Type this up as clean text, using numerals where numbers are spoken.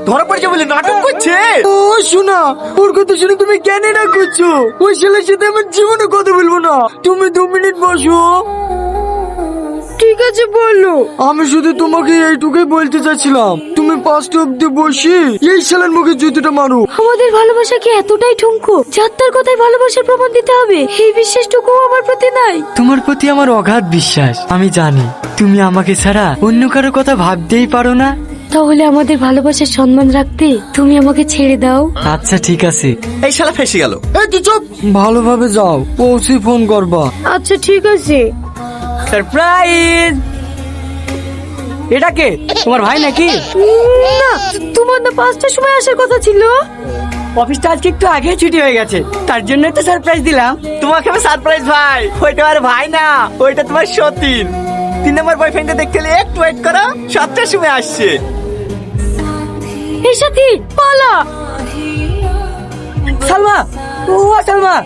ধরা পড়ছে বলে নাটক করছে। ও শোনা, ওর কথা শুনে তুমি কেন না করছো? ওই ছেলের সাথে আমার জীবনে কথা বলবো না। তুমি 2 মিনিট বসো। ঠিক আছে বলো। আমি শুধু তোমাকে এইটুকুই বলতে চাচ্ছিলাম, তুমি 5টা অব্দি বসি এই ছেলের মুখে জুতোটা মারো। আমাদের ভালোবাসা কি এতটাই ঠুনকো? যাত্রার কথায় ভালোবাসার প্রমাণ দিতে হবে, এই বিশ্বাসটুকু আমার প্রতি নাই। তোমার প্রতি আমার অগাধ বিশ্বাস। আমি জানি তুমি আমাকে ছাড়া অন্য কারো কথা ভাবতেই পারো না। তাহলে আমাদের ভালোবাসার সম্মান রাখতে তুমি আমাকে ছেড়ে দাও। আচ্ছা ঠিক আছে। এই শালা ফেসে গেল। এই তুই চুপ। ভালোভাবে যাও, পৌঁছে ফোন করবা। আচ্ছা ঠিক আছে। সারপ্রাইজ। এটা কে? তোমার ভাই নাকি? না, তোমার না 5টার সময় আসার কথা ছিল। অফিসটা আজকে একটু আগে ছুটি হয়ে গেছে, তার জন্য তো সারপ্রাইজ দিলাম। তোমাকে আমি সারপ্রাইজ ভাই। ওইটা আর ভাই না, ওইটা তোমার সতীন। 3 নম্বর বয়ফ্রেন্ডে দেখতে হলে একটু ওয়েট করো, 7টার সময় আসছে। এই সাথী পালা। সালমা, ও সালমা,